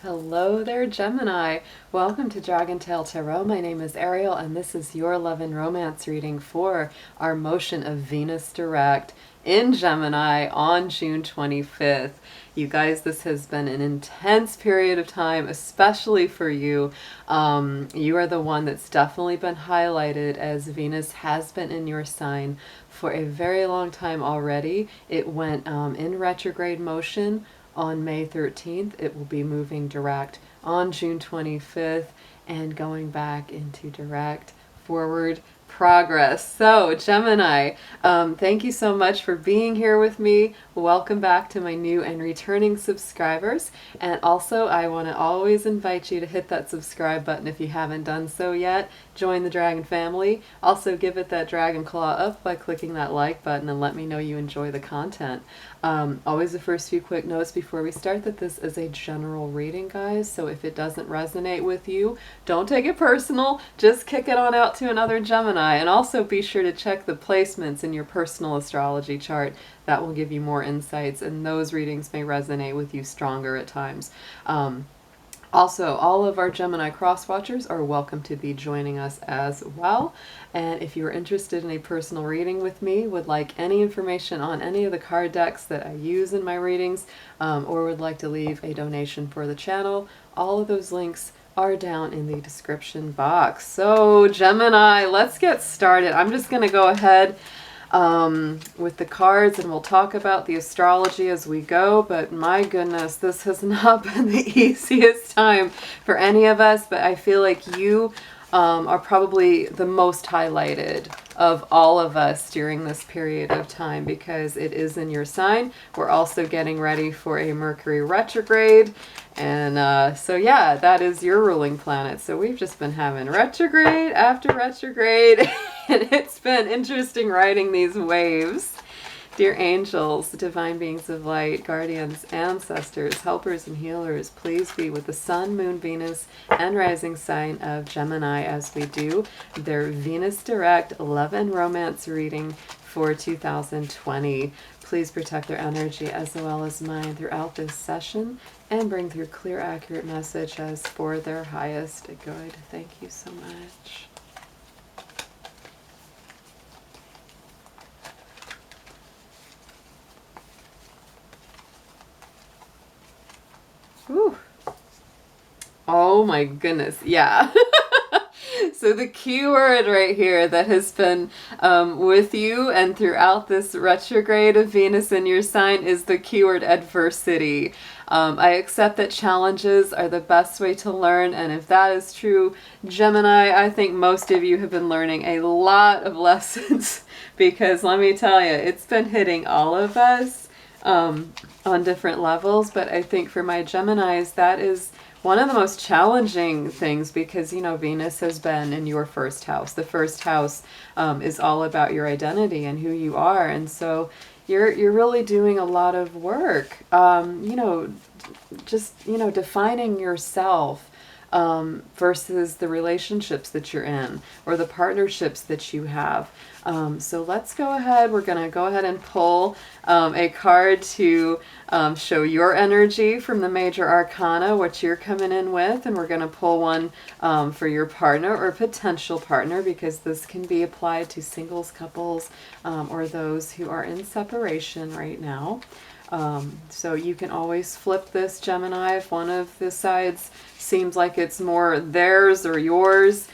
Hello there, Gemini. Welcome to DragonTaleTarot. My name is Ariel, and this is your love and romance reading for our motion of Venus direct in Gemini on June 25th. You guys, this has been an intense period of time, especially for you. You are the one that's definitely been highlighted, as Venus has been in your sign for a very long time already. It went in retrograde motion on May 13th. It will be moving direct on June 25th and going back into direct forward progress. So Gemini, thank you so much for being here with me. Welcome back to my new and returning subscribers. And also, I want to always invite you to hit that subscribe button if you haven't done so yet. Join the Dragon family. Also, give it that dragon claw up by clicking that like button and let me know you enjoy the content. Always the first few quick notes before we start that this is a general reading, guys. So if it doesn't resonate with you, don't take it personal. Just kick it on out to another Gemini. And also be sure to check the placements in your personal astrology chart. That will give you more insights, and those readings may resonate with you stronger at times. Also, all of our Gemini cross-watchers are welcome to be joining us as well. And if you're interested in a personal reading with me, would like any information on any of the card decks that I use in my readings, or would like to leave a donation for the channel, all of those links are down in the description box. So Gemini, let's get started. I'm just going to go ahead with the cards, and we'll talk about the astrology as we go. But my goodness, this has not been the easiest time for any of us, but I feel like you are probably the most highlighted of all of us during this period of time, because it is in your sign. We're also getting ready for a Mercury retrograde, and so yeah, that is your ruling planet. So we've just been having retrograde after retrograde and it's been interesting riding these waves. Dear angels, divine beings of light, guardians, ancestors, helpers, and healers, please be with the Sun, Moon, Venus, and rising sign of Gemini as we do their Venus direct love and romance reading for 2020. Please protect their energy as well as mine throughout this session and bring through clear, accurate messages for their highest good. Thank you so much. Whew. Oh my goodness, yeah. So the key word right here that has been with you and throughout this retrograde of Venus in your sign is the keyword adversity. I accept that challenges are the best way to learn, and if that is true, Gemini, I think most of you have been learning a lot of lessons because let me tell you, it's been hitting all of us on different levels. But I think for my Geminis, that is one of the most challenging things because, you know, Venus has been in your first house. The first house is all about your identity and who you are. And so you're really doing a lot of work, you know, just, you know, defining yourself versus the relationships that you're in or the partnerships that you have. So let's go ahead. We're going to go ahead and pull a card to show your energy from the major arcana, what you're coming in with. And we're going to pull one for your partner or potential partner, because this can be applied to singles, couples, or those who are in separation right now. So you can always flip this, Gemini, if one of the sides seems like it's more theirs or yours.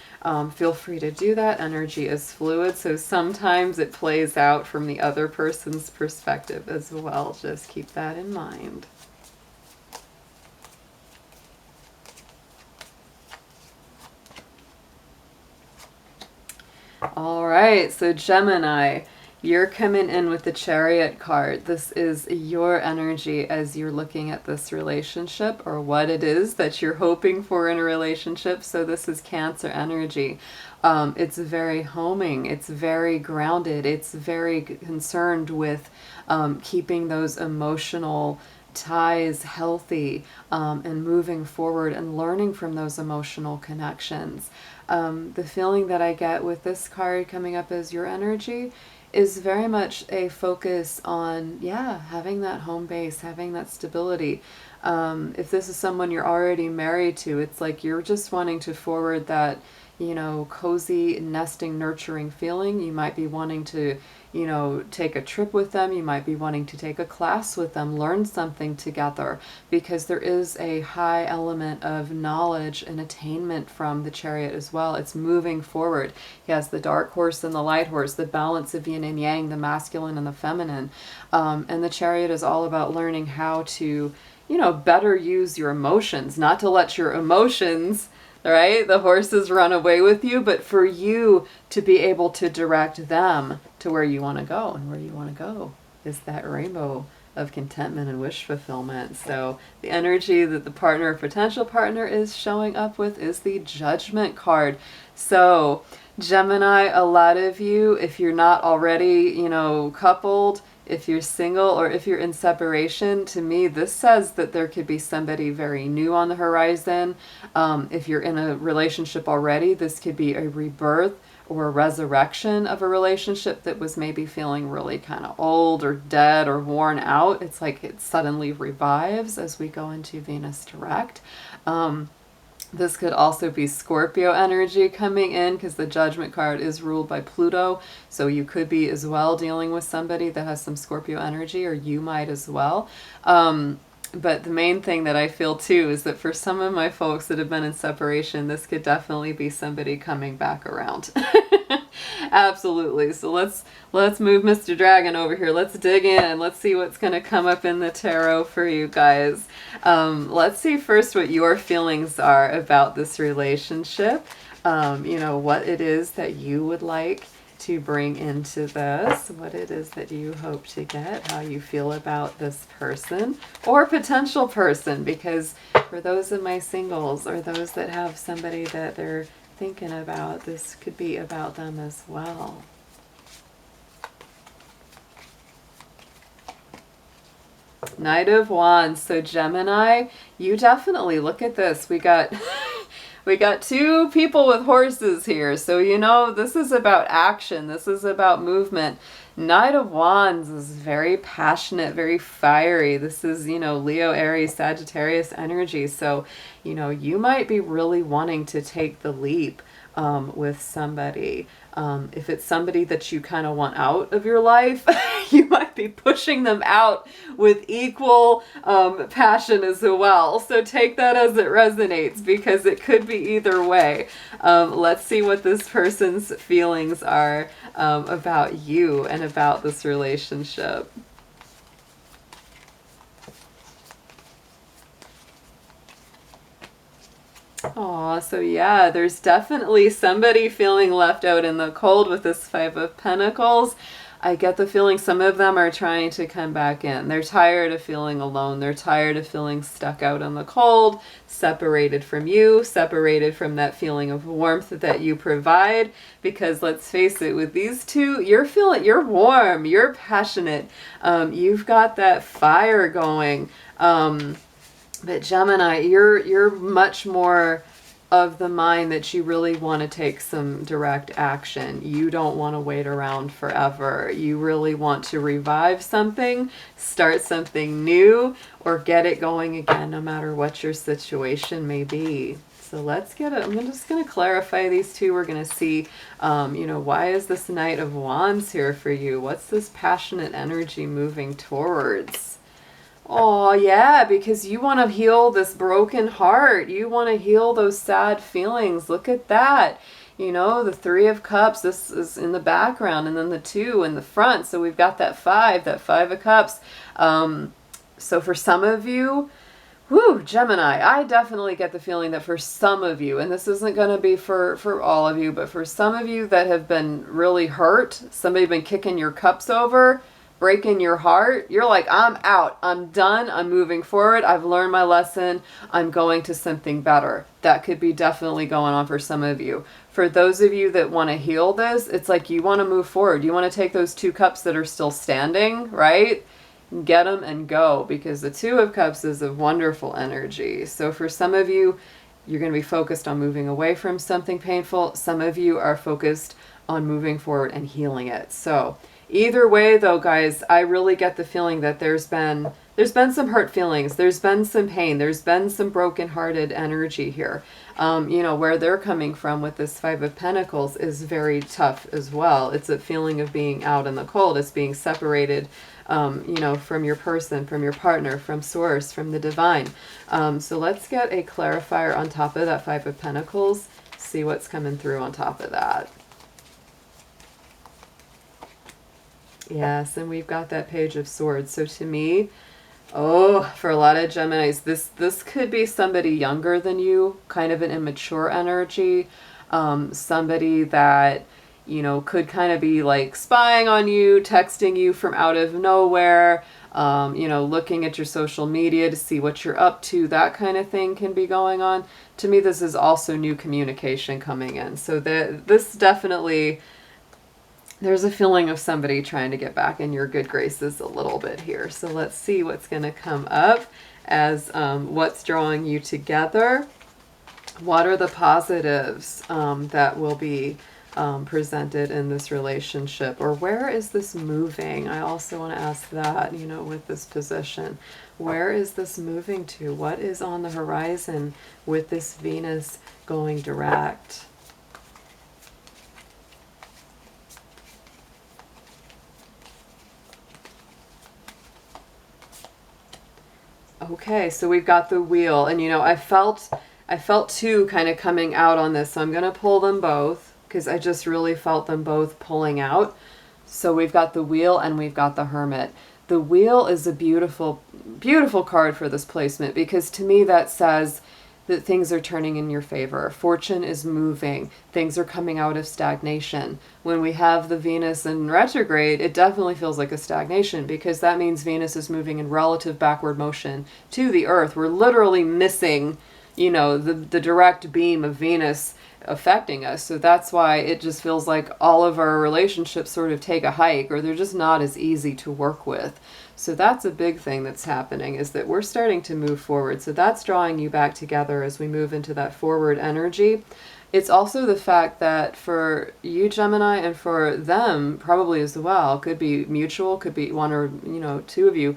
Feel free to do that. Energy is fluid, so sometimes it plays out from the other person's perspective as well. Just keep that in mind. All right, so Gemini, you're coming in with the Chariot card. This is your energy as you're looking at this relationship or what it is that you're hoping for in a relationship. So this is Cancer energy. It's very homing. It's very grounded. It's very concerned with keeping those emotional ties healthy and moving forward and learning from those emotional connections. The feeling that I get with this card coming up as your energy is very much a focus on, yeah, having that home base, having that stability. If this is someone you're already married to, it's like you're just wanting to forward that, you know, cozy, nesting, nurturing feeling. You might be wanting to, you know, take a trip with them. You might be wanting to take a class with them, learn something together, because there is a high element of knowledge and attainment from the Chariot as well. It's moving forward. He has the dark horse and the light horse, the balance of yin and yang, the masculine and the feminine. And the Chariot is all about learning how to, you know, better use your emotions, not to let your emotions, right, the horses run away with you, but for you to be able to direct them to where you want to go. And where you want to go is that rainbow of contentment and wish fulfillment. So the energy that the partner or potential partner is showing up with is the Judgment card. So Gemini, a lot of you, if you're not already, you know, coupled, if you're single, or if you're in separation, to me, this says that there could be somebody very new on the horizon. If you're in a relationship already, this could be a rebirth or a resurrection of a relationship that was maybe feeling really kind of old or dead or worn out. It's like it suddenly revives as we go into Venus direct. This could also be Scorpio energy coming in, because the Judgment card is ruled by Pluto. So you could be as well dealing with somebody that has some Scorpio energy, or you might as well. But the main thing that I feel too is that for some of my folks that have been in separation, this could definitely be somebody coming back around. Absolutely. So let's move Mr. Dragon over here. Let's dig in. Let's see what's going to come up in the tarot for you guys. Let's see first what your feelings are about this relationship. You know, what it is that you would like to bring into this, what it is that you hope to get, how you feel about this person or potential person, because for those of my singles or those that have somebody that they're thinking about, this could be about them as well. Knight of Wands. So Gemini, you definitely look at this. We got we got two people with horses here. So, you know, this is about action. This is about movement. Knight of Wands is very passionate, very fiery. This is, you know, Leo, Aries, Sagittarius energy. So, you know, you might be really wanting to take the leap with somebody. If it's somebody that you kind of want out of your life, you might be pushing them out with equal passion as well. So take that as it resonates, because it could be either way. Let's see what this person's feelings are about you and about this relationship. Aw, so yeah, there's definitely somebody feeling left out in the cold with this Five of Pentacles. I get the feeling some of them are trying to come back in. They're tired of feeling alone. They're tired of feeling stuck out in the cold, separated from you, separated from that feeling of warmth that you provide. Because let's face it, with these two, you're warm, you're passionate. You've got that fire going. But Gemini, you're much more of the mind that you really want to take some direct action. You don't want to wait around forever. You really want to revive something, start something new, or get it going again, no matter what your situation may be. So let's get it. I'm just going to clarify these two. We're going to see, you know, why is this Knight of Wands here for you? What's this passionate energy moving towards? Oh, yeah, because you want to heal this broken heart. You want to heal those sad feelings. Look at that. You know, the Three of Cups, this is in the background, and then the Two in the front. So we've got that Five of Cups. So for some of you, whoo, Gemini, I definitely get the feeling that for some of you, and this isn't going to be for all of you, but for some of you that have been really hurt, somebody been kicking your cups over, breaking your heart, you're like, I'm out, I'm done, I'm moving forward, I've learned my lesson, I'm going to something better. That could be definitely going on for some of you. For those of you that want to heal this, it's like you want to move forward. You want to take those two cups that are still standing, right? Get them and go, because the Two of Cups is a wonderful energy. So for some of you, you're going to be focused on moving away from something painful. Some of you are focused on moving forward and healing it. So either way though, guys, I really get the feeling that there's been there's been some hurt feelings. There's been some pain. There's been some broken-hearted energy here. You know, where they're coming from with this Five of Pentacles is very tough as well. It's a feeling of being out in the cold. It's being separated, you know, from your person, from your partner, from source, from the divine. So let's get a clarifier on top of that Five of Pentacles. See what's coming through on top of that. Yes, and we've got that Page of Swords. So to me, oh, for a lot of Geminis, this could be somebody younger than you, kind of an immature energy, somebody that, you know, could kind of be like spying on you, texting you from out of nowhere, you know, looking at your social media to see what you're up to, that kind of thing can be going on. To me, this is also new communication coming in. So this definitely, there's a feeling of somebody trying to get back in your good graces a little bit here. So let's see what's going to come up as what's drawing you together. What are the positives that will be presented in this relationship? Or where is this moving? I also want to ask that, you know, with this position. Where is this moving to? What is on the horizon with this Venus going direct? Okay, so we've got the Wheel, and you know, I felt two kind of coming out on this, so I'm going to pull them both because I just really felt them both pulling out. So we've got the Wheel and we've got the Hermit. The Wheel is a beautiful, beautiful card for this placement because to me that says that things are turning in your favor. Fortune is moving. Things are coming out of stagnation. When we have the Venus in retrograde, it definitely feels like a stagnation because that means Venus is moving in relative backward motion to the Earth. We're literally missing, you know, the direct beam of Venus affecting us. So that's why it just feels like all of our relationships sort of take a hike, or they're just not as easy to work with. So that's a big thing that's happening, is that we're starting to move forward. So that's drawing you back together as we move into that forward energy. It's also the fact that for you, Gemini, and for them probably as well, could be mutual, could be one or, you know, two of you,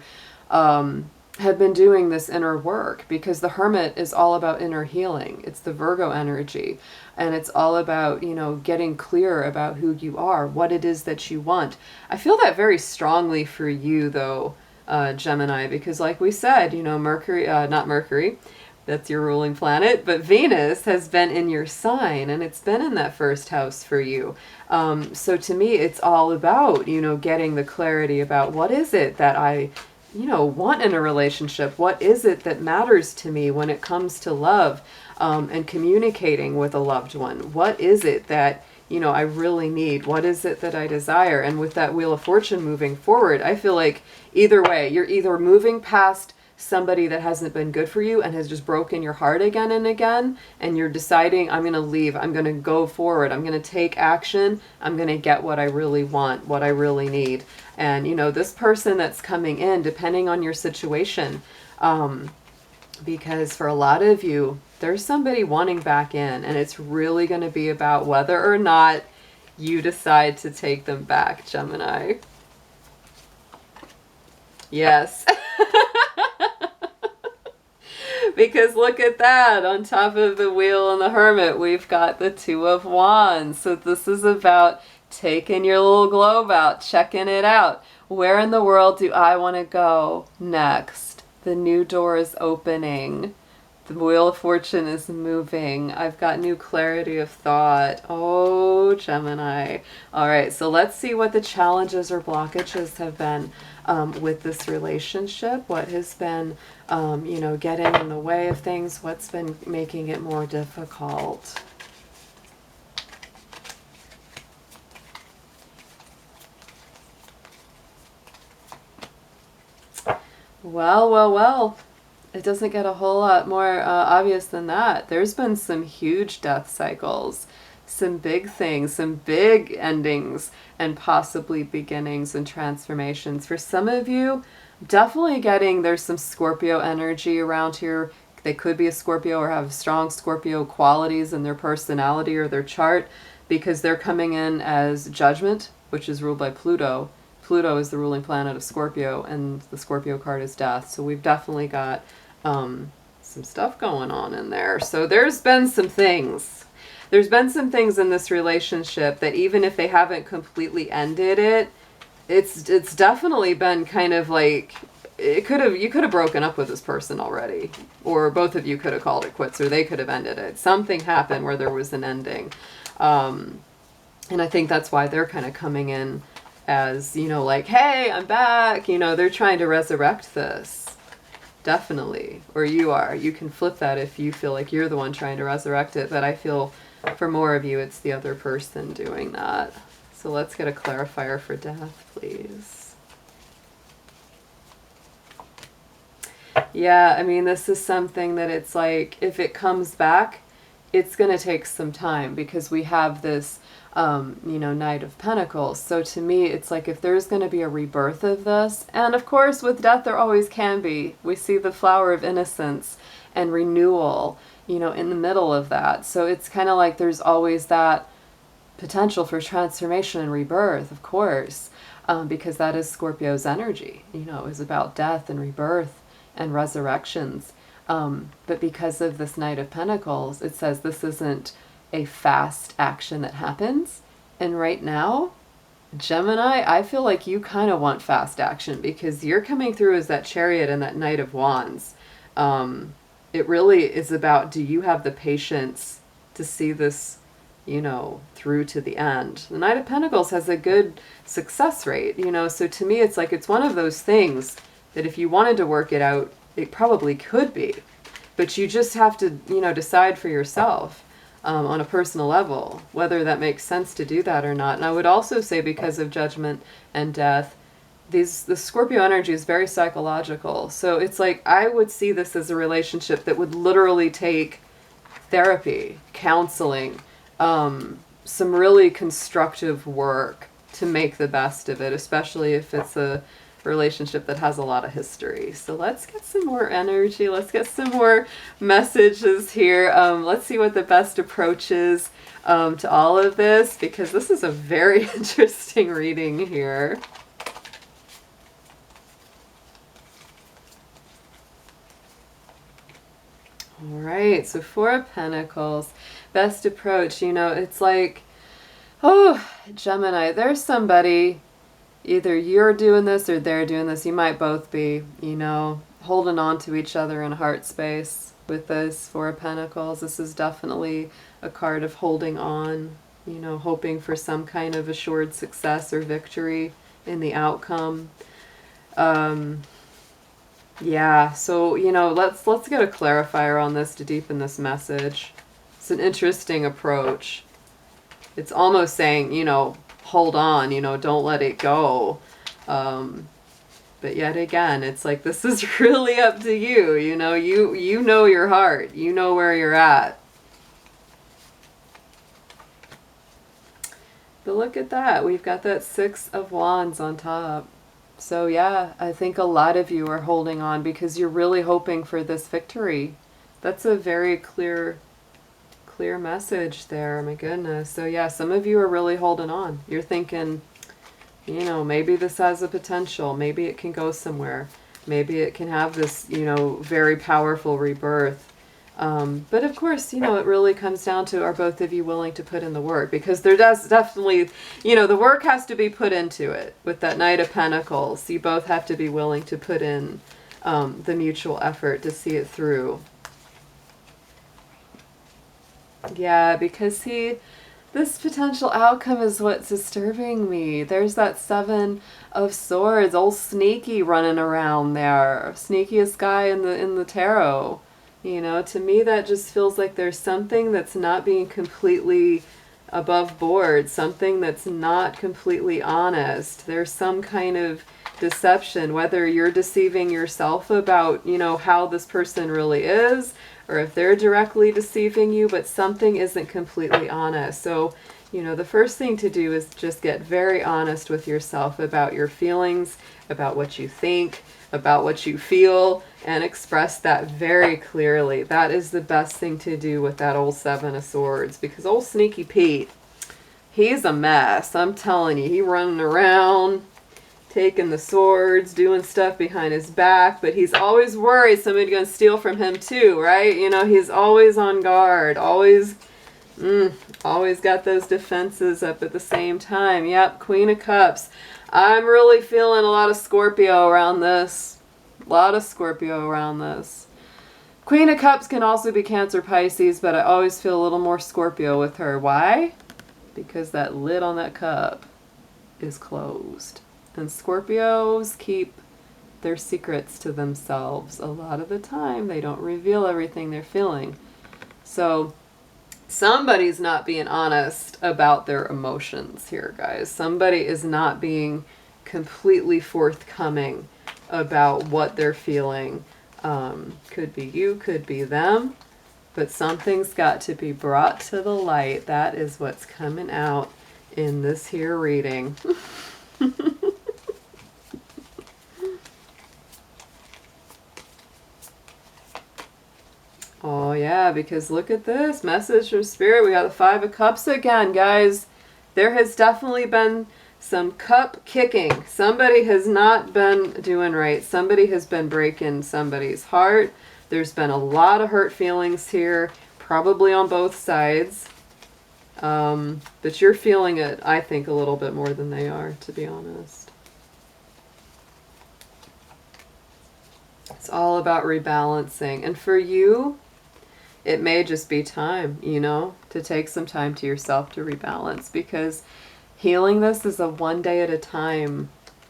have been doing this inner work, because the Hermit is all about inner healing. It's the Virgo energy, and it's all about, you know, getting clear about who you are, what it is that you want. I feel that very strongly for you though, Gemini, because like we said, you know, Mercury, not Mercury, that's your ruling planet, but Venus has been in your sign, and it's been in that first house for you. So to me, it's all about, you know, getting the clarity about what is it that I, you know, want in a relationship? What is it that matters to me when it comes to love, and communicating with a loved one? What is it that, you know, I really need? What is it that I desire? And with that Wheel of Fortune moving forward, I feel like either way, you're either moving past somebody that hasn't been good for you and has just broken your heart again and again, and you're deciding, I'm going to leave, I'm going to go forward, I'm going to take action, I'm going to get what I really want, what I really need. And, you know, this person that's coming in, depending on your situation, because for a lot of you, there's somebody wanting back in, and it's really going to be about whether or not you decide to take them back, Gemini. Yes. Because look at that, on top of the Wheel and the Hermit, we've got the Two of Wands. So this is about taking your little globe out, checking it out. Where in the world do I want to go next? The new door is opening. The Wheel of Fortune is moving. I've got new clarity of thought. Oh, Gemini. All right, so let's see what the challenges or blockages have been with this relationship. What has been, you know, getting in the way of things? What's been making it more difficult? Well, well, well. It doesn't get a whole lot more obvious than that. There's been some huge death cycles, some big things, some big endings, and possibly beginnings and transformations. For some of you, definitely getting, there's some Scorpio energy around here. They could be a Scorpio or have strong Scorpio qualities in their personality or their chart, because they're coming in as Judgment, which is ruled by Pluto, Pluto is the ruling planet of Scorpio, and the Scorpio card is death. So we've definitely got some stuff going on in there. So there's been some things. There's been some things in this relationship that even if they haven't completely ended it, it's definitely been kind of like, you could have broken up with this person already, or both of you could have called it quits, or they could have ended it. Something happened where there was an ending. And I think that's why they're kind of coming in as, you know, like, hey, I'm back. You know, they're trying to resurrect this. Definitely. Or you are. You can flip that if you feel like you're the one trying to resurrect it. But I feel for more of you, it's the other person doing that. So let's get a clarifier for death, please. Yeah, I mean, this is something that it's like, if it comes back, it's going to take some time, because we have this, you know, Knight of Pentacles. So to me, it's like, if there's going to be a rebirth of this, and of course with death there always can be, we see the flower of innocence and renewal, you know, in the middle of that. So it's kind of like there's always that potential for transformation and rebirth, of course, because that is Scorpio's energy. You know, it was about death and rebirth and resurrections. But because of this Knight of Pentacles, it says this isn't a fast action that happens. And right now, Gemini, I feel like you kind of want fast action, because you're coming through as that Chariot and that Knight of Wands. It really is about, do you have the patience to see this, you know, through to the end? The Knight of Pentacles has a good success rate, you know, so to me it's like, it's one of those things that if you wanted to work it out, it probably could be. But you just have to, you know, decide for yourself on a personal level whether that makes sense to do that or not. And I would also say, because of Judgment and Death, the Scorpio energy is very psychological. So it's like, I would see this as a relationship that would literally take therapy, counseling, some really constructive work to make the best of it, especially if it's a relationship that has a lot of history. So let's get some more energy. Let's get some more messages here. Let's see what the best approach is to all of this, because this is a very interesting reading here. All right, so Four of Pentacles, best approach. You know, it's like, oh, Gemini, there's somebody, either you're doing this or they're doing this. You might both be, you know, holding on to each other in heart space with this Four of Pentacles. This is definitely a card of holding on, you know, hoping for some kind of assured success or victory in the outcome. Yeah, so, you know, let's get a clarifier on this to deepen this message. It's an interesting approach. It's almost saying, you know, hold on, you know, don't let it go. But yet again, it's like, this is really up to you. You know, you know your heart. You know where you're at. But look at that. We've got that Six of Wands on top. So yeah, I think a lot of you are holding on because you're really hoping for this victory. That's a very clear message there. My goodness. So yeah, some of you are really holding on. You're thinking, you know, maybe this has a potential. Maybe it can go somewhere. Maybe it can have this, you know, very powerful rebirth. But of course, you know, it really comes down to, are both of you willing to put in the work? Because there does definitely, you know, the work has to be put into it. With that Knight of Pentacles, you both have to be willing to put in the mutual effort to see it through. Yeah, because see, this potential outcome is what's disturbing me. There's that Seven of Swords, old Sneaky running around there. Sneakiest guy in the tarot. You know, to me that just feels like there's something that's not being completely above board, something that's not completely honest. There's some kind of deception, whether you're deceiving yourself about, you know, how this person really is, or if they're directly deceiving you, but something isn't completely honest. So, you know, the first thing to do is just get very honest with yourself about your feelings, about what you think, about what you feel, and express that very clearly. That is the best thing to do with that old Seven of Swords, because old Sneaky Pete, he's a mess. I'm telling you, he running around, taking the swords, doing stuff behind his back, but he's always worried somebody's going to steal from him too, right? You know, he's always on guard, always got those defenses up at the same time. Yep, Queen of Cups. I'm really feeling a lot of Scorpio around this. A lot of Scorpio around this. Queen of Cups can also be Cancer, Pisces, but I always feel a little more Scorpio with her. Why? Because that lid on that cup is closed. And Scorpios keep their secrets to themselves. A lot of the time, they don't reveal everything they're feeling. So somebody's not being honest about their emotions here, guys. Somebody is not being completely forthcoming about what they're feeling. Could be you, could be them, but something's got to be brought to the light. That is what's coming out in this here reading. Oh yeah, because look at this message from Spirit. We got the Five of Cups again, guys. There has definitely been some cup kicking. Somebody has not been doing right. Somebody has been breaking somebody's heart. There's been a lot of hurt feelings here, probably on both sides. But you're feeling it, I think, a little bit more than they are, to be honest. It's all about rebalancing. And for you, it may just be time, you know, to take some time to yourself to rebalance, because healing this is a one day at a time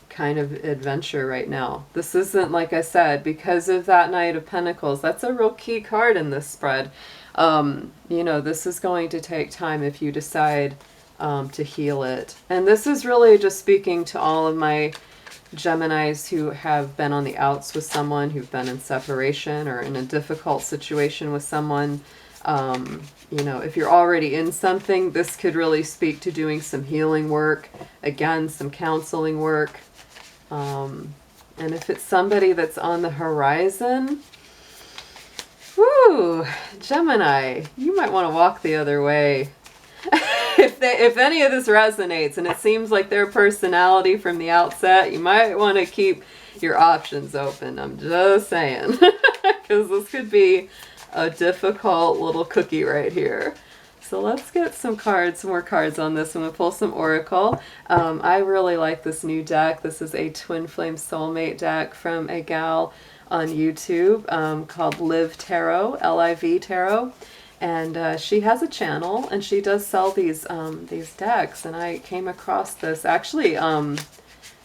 kind of adventure right now. This isn't, like I said, because of that Knight of Pentacles. That's a real key card in this spread. You know, this is going to take time if you decide to heal it. And this is really just speaking to all of my Geminis who have been on the outs with someone, who've been in separation or in a difficult situation with someone. You know, if you're already in something, this could really speak to doing some healing work, again, some counseling work. And if it's somebody that's on the horizon, whoo, Gemini, you might want to walk the other way. If any of this resonates and it seems like their personality from the outset, you might want to keep your options open. I'm just saying, because this could be a difficult little cookie right here. So let's get some cards, some more cards on this. I'm going to pull some Oracle. I really like this new deck. This is a Twin Flame Soulmate deck from a gal on YouTube called Liv Tarot, L-I-V Tarot. And she has a channel, and she does sell these decks. And I came across this actually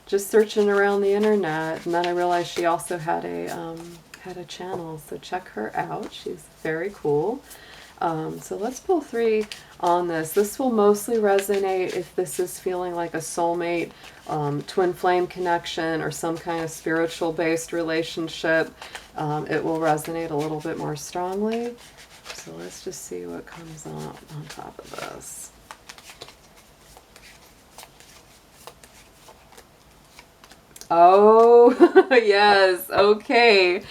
just searching around the internet, and then I realized she also had a channel. So check her out. She's very cool. So let's pull 3 on this. This will mostly resonate if this is feeling like a soulmate, twin flame connection, or some kind of spiritual based relationship. It will resonate a little bit more strongly. So let's just see what comes on top of this. Oh, yes. Okay.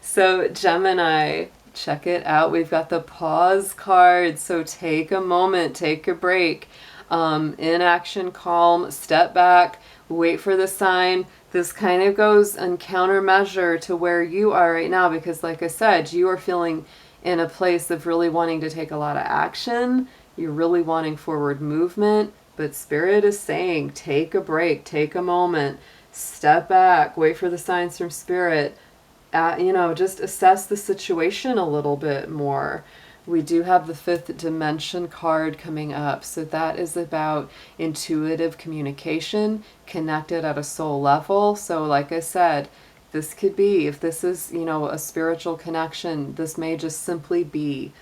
So Gemini, check it out. We've got the pause card. So take a moment, take a break. Inaction, calm, step back, wait for the sign. This kind of goes in countermeasure to where you are right now, because like I said, you are feeling in a place of really wanting to take a lot of action. You're really wanting forward movement, but Spirit is saying, take a break, take a moment, step back, wait for the signs from Spirit. You know, just assess the situation a little bit more. We do have the 5th dimension card coming up. So that is about intuitive communication, connected at a soul level. So like I said, this could be, if this is, you know, a spiritual connection, this may just simply be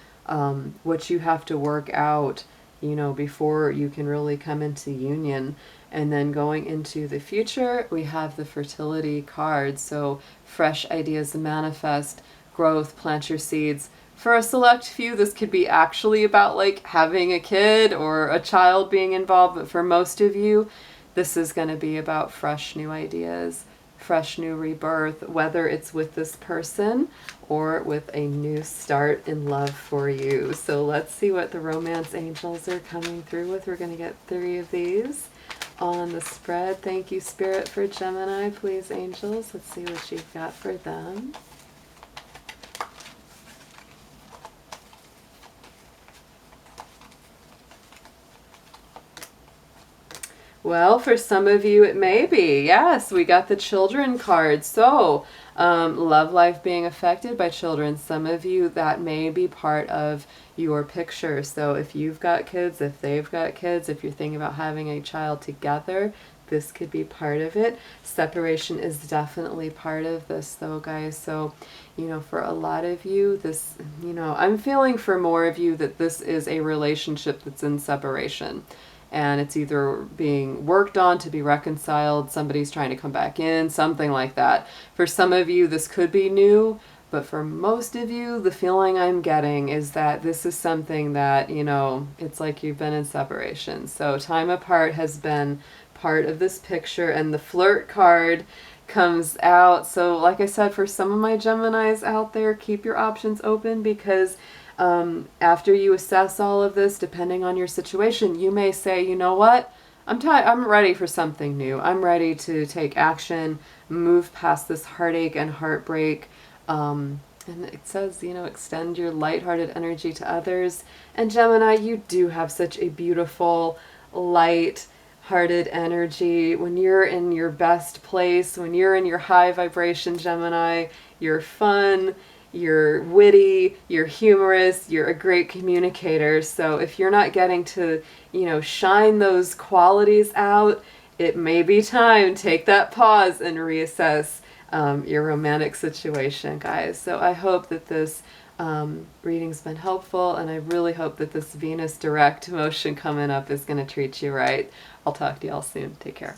what you have to work out, you know, before you can really come into union. And then going into the future, we have the fertility card. So fresh ideas manifest, growth, plant your seeds. For a select few, this could be actually about like having a kid or a child being involved. But for most of you, this is going to be about fresh new ideas, fresh new rebirth, whether it's with this person or with a new start in love for you. So let's see what the romance angels are coming through with. We're going to get 3 of these on the spread. Thank you, Spirit, for Gemini. Please, angels, let's see what you've got for them. Well, for some of you, it may be. Yes, we got the children card. So, love life being affected by children. Some of you, that may be part of your picture. So if you've got kids, if they've got kids, if you're thinking about having a child together, this could be part of it. Separation is definitely part of this, though, guys. So, you know, for a lot of you, this, you know, I'm feeling for more of you that this is a relationship that's in separation. And it's either being worked on to be reconciled, somebody's trying to come back in, something like that. For some of you, this could be new, but for most of you, the feeling I'm getting is that this is something that, you know, it's like you've been in separation. So time apart has been part of this picture, and the flirt card comes out. So like I said, for some of my Geminis out there, keep your options open, because after you assess all of this, depending on your situation, you may say, you know what, I'm ready for something new. I'm ready to take action, move past this heartache and heartbreak. And it says, you know, extend your lighthearted energy to others. And Gemini, you do have such a beautiful, light-hearted energy. When you're in your best place, when you're in your high vibration, Gemini, you're fun, you're witty, you're humorous, you're a great communicator. So if you're not getting to, you know, shine those qualities out, it may be time. Take that pause and reassess your romantic situation, guys. So I hope that this reading's been helpful, and I really hope that this Venus direct motion coming up is going to treat you right. I'll talk to y'all soon. Take care.